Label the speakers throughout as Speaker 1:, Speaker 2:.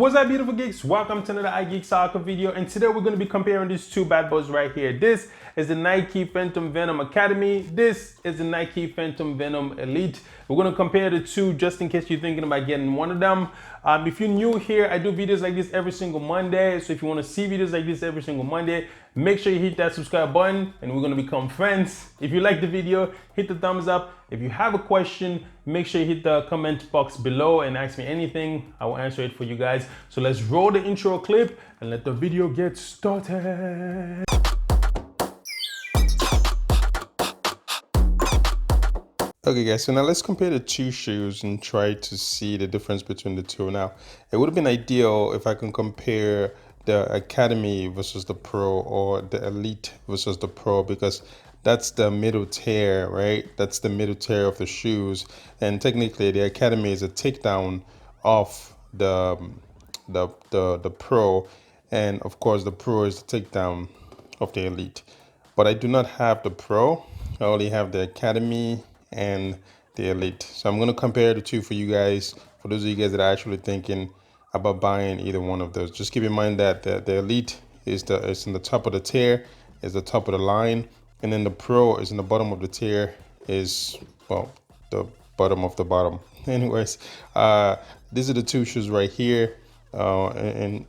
Speaker 1: What's up, beautiful geeks? Welcome to another iGeek Soccer video, and today we're going to be comparing these two bad boys right here. This is the Nike Phantom Venom Academy. This is the Nike Phantom Venom Elite. We're going to compare the two just in case you're thinking about getting one of them. If you're new here, I do videos like this every single Monday. So if you want to see videos like this every single Monday, make sure you hit that subscribe button and we're going to become friends. If you like the video, hit the thumbs up. If you have a question, make sure you hit the comment box below and ask me anything. I will answer it for you guys. So let's roll the intro clip and let the video get started. Okay guys, so now let's compare the two shoes and try to see the difference between the two. Now, it would have been ideal if I can compare the Academy versus the Pro or the Elite versus the Pro, because that's the middle tier, right? That's the middle tier of the shoes. And technically the Academy is a takedown of the Pro, and of course the Pro is the takedown of the Elite. But I do not have the Pro. I only have the Academy and the Elite. So I'm going to compare the two for you guys, for those of you guys that are actually thinking about buying either one of those. Just keep in mind that the Elite is in the top of the tier, is the top of the line, and then the Pro is in the bottom of the tier, is, well, the bottom of the bottom. Anyways, these are the two shoes right here. In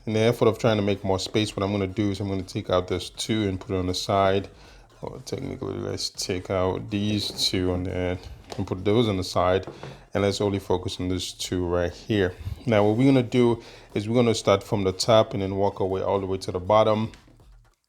Speaker 1: the effort of trying to make more space, what I'm going to do is I'm going to take out this two and put it on the side. Or technically, let's take out these two on there and put those on the side, and let's only focus on these two right here. Now what we're going to do is we're going to start from the top and then walk our way all the way to the bottom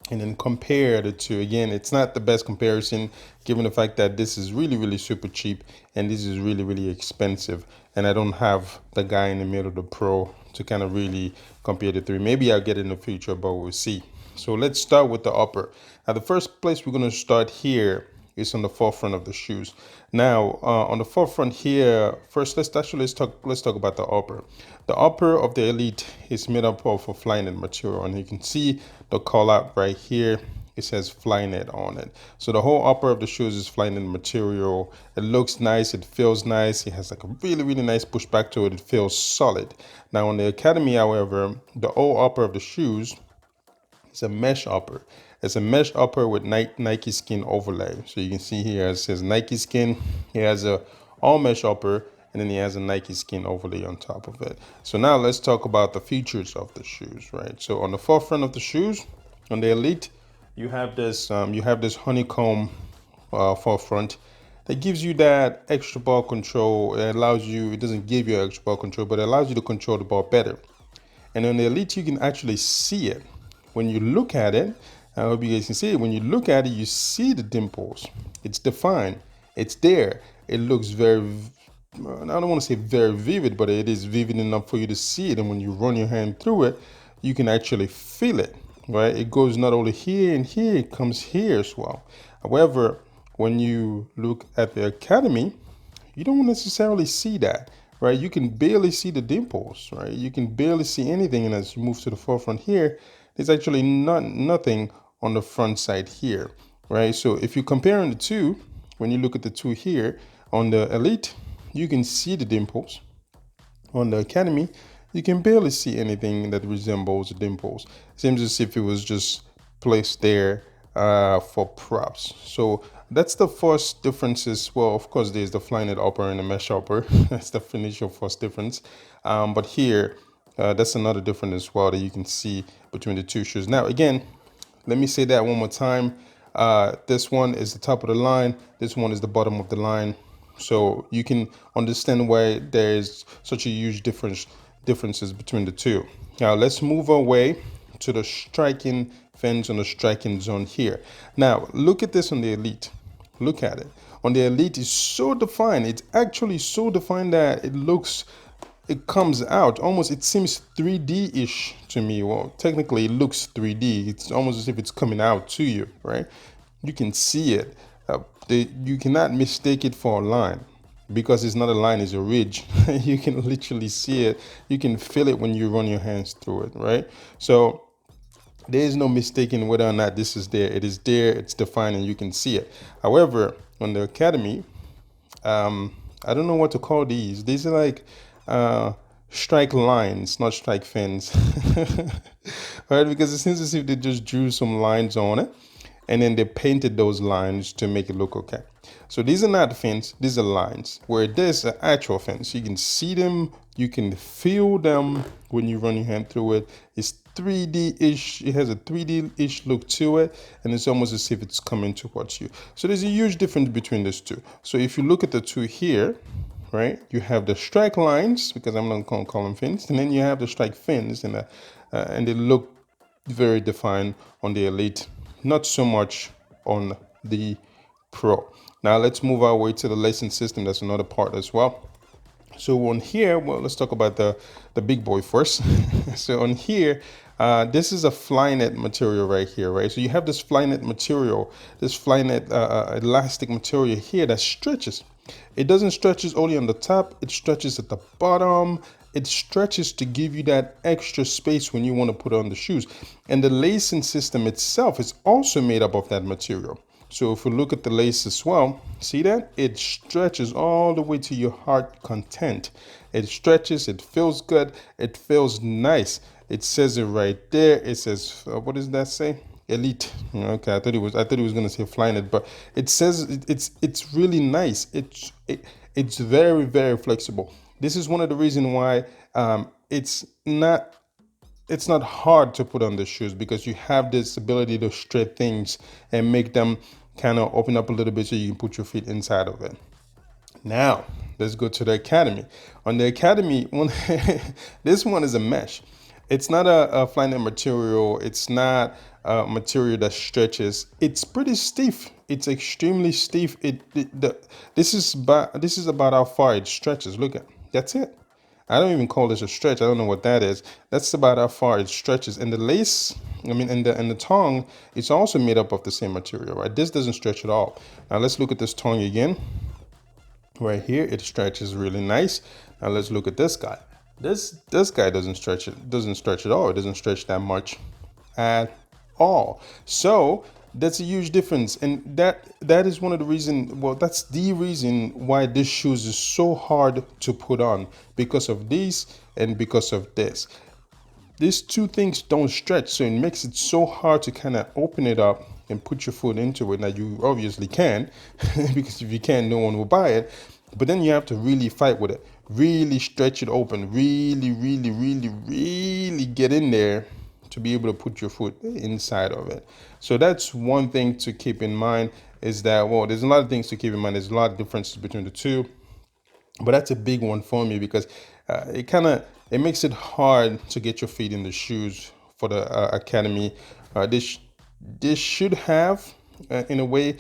Speaker 1: and then compare the two. Again, it's not the best comparison given the fact that this is really super cheap and this is really expensive, and I don't have the guy in the middle, the Pro, to kind of really compare the three. Maybe I'll get it in the future, but we'll see. So let's start with the upper. Now the first place we're going to start here is on the forefront of the shoes. Now on the forefront here, first let's talk about the upper. The upper of the Elite is made up of a Flyknit material, and you can see the call out right here. It says Flyknit on it. So the whole upper of the shoes is Flyknit material. It looks nice, it feels nice, it has like a really nice pushback to it. It feels solid. Now on the Academy, however, the whole upper of the shoes, it's a mesh upper. It's a mesh upper with Nike skin overlay. So you can see here it says Nike skin. It has a all mesh upper, and then it has a Nike skin overlay on top of it. So now let's talk about the features of the shoes, right? So on the forefront of the shoes, on the Elite, you have this honeycomb forefront that gives you that extra ball control. It allows you, it doesn't give you extra ball control, but it allows you to control the ball better. And on the Elite, you can actually see it. When you look at it, I hope you guys can see it. When you look at it, you see the dimples. It's defined. It's there. It looks very, I don't want to say very vivid, but it is vivid enough for you to see it. And when you run your hand through it, you can actually feel it, right? It goes not only here and here, it comes here as well. However, when you look at the Academy, you don't necessarily see that, right? You can barely see the dimples, right? You can barely see anything. And as you move to the forefront here, there's actually nothing on the front side here, right? So if you're comparing the two, when you look at the two here, on the Elite, you can see the dimples. On the Academy, you can barely see anything that resembles the dimples. Seems as if it was just placed there for props. So that's the first differences. Well, of course, there's the Flyknit upper and the mesh upper. That's the initial first difference. But here, that's another difference as well that you can see between the two shoes. Now, again, let me say that one more time. This one is the top of the line. This one is the bottom of the line. So you can understand why there is such a huge differences between the two. Now, let's move away to the striking fence on the striking zone here. Now, look at this on the Elite. Look at it. On the Elite, it's so defined. It's actually so defined that it comes out almost, it seems 3D-ish to me. Well, technically it looks 3D. It's almost as if it's coming out to you, right? You can see it. You cannot mistake it for a line, because it's not a line, it's a ridge. You can literally see it. You can feel it when you run your hands through it, right? So there is no mistaking whether or not this is there. It is there, it's defined, and you can see it. However, on the Academy, I don't know what to call these. These are like strike lines, not strike fins. All right, because it seems as if they just drew some lines on it and then they painted those lines to make it look okay. So these are not fins, these are lines, where this are actual fins. You can see them, you can feel them when you run your hand through it. It's 3D-ish, it has a 3D-ish look to it, and it's almost as if it's coming towards you. So there's a huge difference between these two. So if you look at the two here, right, you have the strike lines, because I'm not going to call them fins, and then you have the strike fins, and they look very defined on the Elite, not so much on the Pro. Now let's move our way to the lacing system. That's another part as well. So on here, well, let's talk about the big boy first. So on here, this is a Flyknit material right here, right? So you have this Flyknit material, this Flyknit elastic material here that stretches. It doesn't stretches only on the top, it stretches at the bottom. It stretches to give you that extra space when you want to put on the shoes. And the lacing system itself is also made up of that material. So if we look at the lace as well, see that? It stretches all the way to your heart content. It stretches, it feels good, it feels nice. It says it right there. It says, what does that say? Elite. Okay, I thought it was gonna say Flyknit, but it says it's really nice. It's very, very flexible. This is one of the reasons why it's not hard to put on the shoes, because you have this ability to stretch things and make them kind of open up a little bit so you can put your feet inside of it. Now, let's go to the Academy. On the Academy, this one is a mesh. It's not a Flyknit material. It's not a material that stretches. It's pretty stiff. It's extremely stiff. This is about how far it stretches. Look at, that's it. I don't even call this a stretch. I don't know what that is. That's about how far it stretches. And the lace, I mean, and the tongue, it's also made up of the same material, right? This doesn't stretch at all. Now let's look at this tongue again. Right here, it stretches really nice. Now let's look at this guy. This guy doesn't stretch it. Doesn't stretch at all. It doesn't stretch that much at all. So that's a huge difference, and that is one of the reason. Well, that's the reason why this shoes is so hard to put on, because of these and because of this. These two things don't stretch, so it makes it so hard to kind of open it up and put your foot into it. Now you obviously can, because if you can't, no one will buy it. But then you have to really fight with it, really stretch it open, really, really, really, really get in there to be able to put your foot inside of it. So that's one thing to keep in mind, is that, well, there's a lot of things to keep in mind. There's a lot of differences between the two, but that's a big one for me, because it makes it hard to get your feet in the shoes for the Academy. This should have, in a way,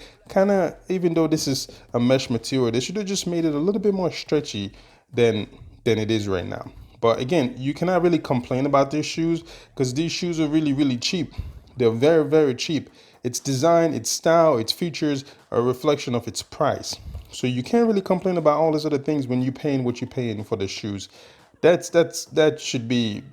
Speaker 1: even though this is a mesh material, they should have just made it a little bit more stretchy than it is right now. But again, you cannot really complain about these shoes, because these shoes are really, really cheap. They're very, very cheap. Its design, its style, its features are a reflection of its price. So you can't really complain about all these other things when you're paying what you're paying for the shoes. That should be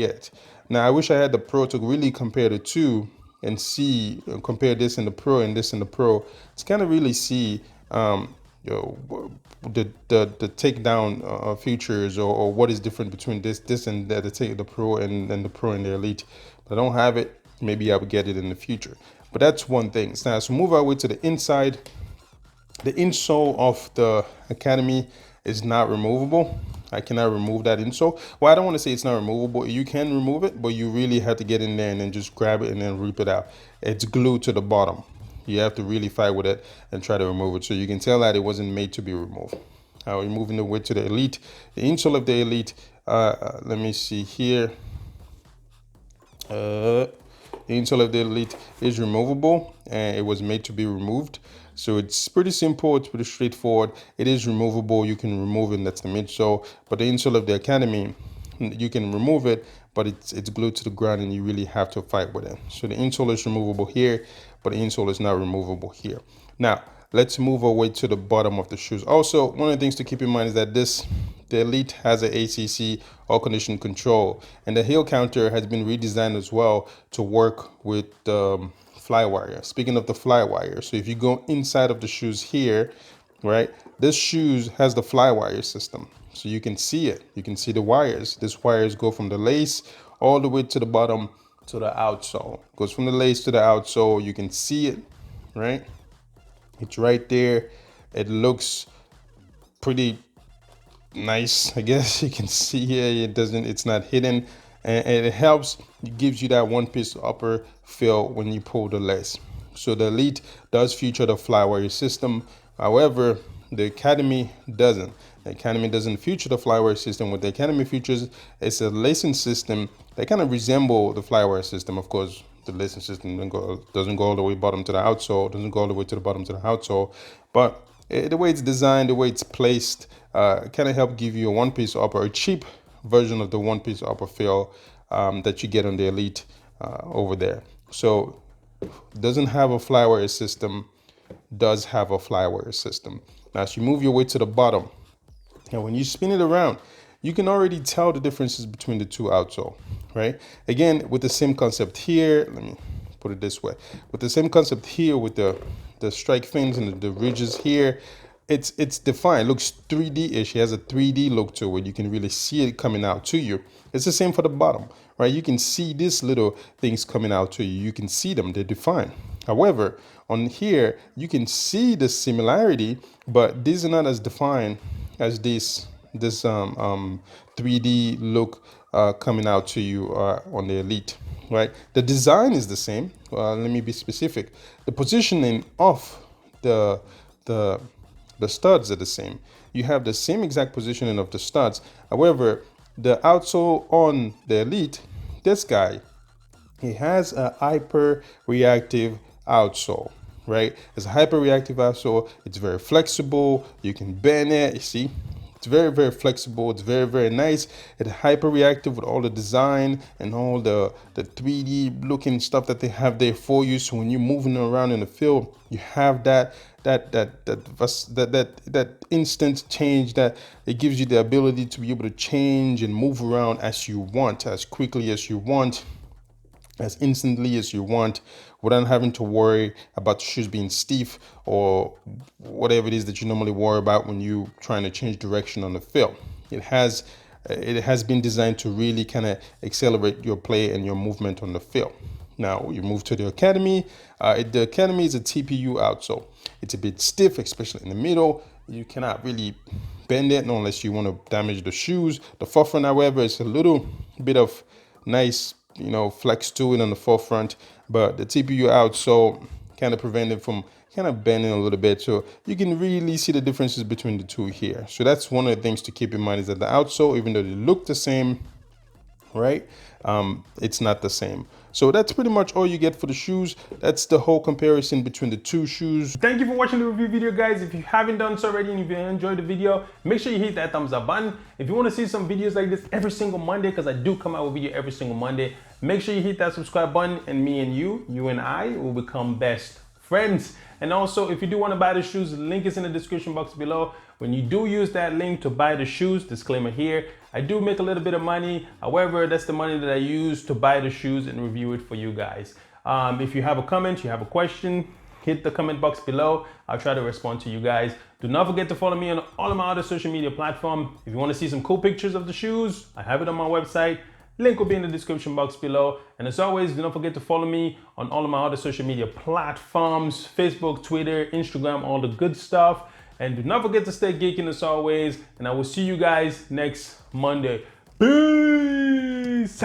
Speaker 1: it. Now I wish I had the Pro to really compare the two and see, compare this in the Pro and this in the Pro. It's kind of really see the takedown features, or what is different between this and the Pro and the Pro and the Elite. But I don't have it. Maybe I would get it in the future. But that's one thing. Now, so move our way to the inside. The insole of the Academy is not removable. I cannot remove that insole. Well, I don't want to say it's not removable. You can remove it, but you really have to get in there and then just grab it and then rip it out. It's glued to the bottom. You have to really fight with it and try to remove it. So you can tell that it wasn't made to be removed. Now we're moving the way to the Elite. The insole of the Elite, let me see here. The insole of the Elite is removable, and it was made to be removed. So it's pretty simple, it's pretty straightforward. It is removable, you can remove it, that's the midsole. But the insole of the Academy, you can remove it, but it's glued to the ground and you really have to fight with it. So the insole is removable here, but the insole is not removable here. Now, let's move our way to the bottom of the shoes. Also, one of the things to keep in mind is that the Elite has an ACC, all condition control, and the heel counter has been redesigned as well to work with fly wire. Speaking of the fly wire, so if you go inside of the shoes here, right, this shoes has the fly wire system. So you can see it. You can see the wires. These wires go from the lace all the way to the bottom to the outsole. Goes from the lace to the outsole. You can see it, right? It's right there. It looks pretty nice, I guess. You can see here it's not hidden, and it helps. It gives you that one-piece upper feel when you pull the lace. So the Elite does feature the flywire system. However, the Academy doesn't. The Academy doesn't feature the flywire system. What the Academy features is a lacing system that kind of resemble the flywire system. Of course, the lacing system doesn't go all the way bottom to the outsole, doesn't go all the way to the bottom to the outsole, but the way it's designed, the way it's placed, kind of help give you a one-piece upper, a cheap version of the one-piece upper feel that you get on the Elite over there. So doesn't have a flywire system, does have a flywire system. Now, as you move your way to the bottom, and when you spin it around, you can already tell the differences between the two outsole, right? Again, with the same concept here, let me put it this way. With the same concept here with the strike fins and the ridges here, it's defined. It looks 3D-ish. It has a 3D look to it. You can really see it coming out to you. It's the same for the bottom, right? You can see these little things coming out to you. You can see them. They're defined. However, on here, you can see the similarity, but these are not as defined as this 3D look coming out to you on the Elite, right? The design is the same. Let me be specific. The positioning of the studs are the same. You have the same exact positioning of the studs. However, the outsole on the Elite, this guy, he has a hyper reactive outsole, right? It's a hyper reactive outsole. It's very flexible. You can bend it. You see, it's very, very flexible. It's very, very nice. It's hyper reactive with all the design and all the 3D looking stuff that they have there for you. So when you're moving around in the field, you have that instant change, that it gives you the ability to be able to change and move around as you want, as quickly as you want, as instantly as you want, without having to worry about the shoes being stiff or whatever it is that you normally worry about when you're trying to change direction on the field. It has been designed to really kind of accelerate your play and your movement on the field. Now you move to the Academy. The Academy is a TPU outsole. It's a bit stiff, especially in the middle. You cannot really bend it unless you want to damage the shoes. The forefront, however, is a little bit of nice, flex to it on the forefront, but the TPU outsole kind of prevent it from kind of bending a little bit. So you can really see the differences between the two here. So that's one of the things to keep in mind, is that the outsole, even though they look the same, right, it's not the same. So that's pretty much all you get for the shoes. That's the whole comparison between the two shoes. Thank you for watching the review video, guys. If you haven't done so already and if you enjoyed the video, make sure you hit that thumbs up button. If you want to see some videos like this every single Monday, because I do come out with video every single Monday, make sure you hit that subscribe button, and me and you and I will become best friends. And also, if you do want to buy the shoes, the link is in the description box below. When you do use that link to buy the shoes, disclaimer here, I do make a little bit of money. However, that's the money that I use to buy the shoes and review it for you guys. If you have a comment, you have a question, hit the comment box below. I'll try to respond to you guys. Do not forget to follow me on all of my other social media platforms. If you want to see some cool pictures of the shoes, I have it on my website. Link will be in the description box below. And as always, do not forget to follow me on all of my other social media platforms: Facebook, Twitter, Instagram, all the good stuff. And do not forget to stay geeking as always. And I will see you guys next Monday. Peace.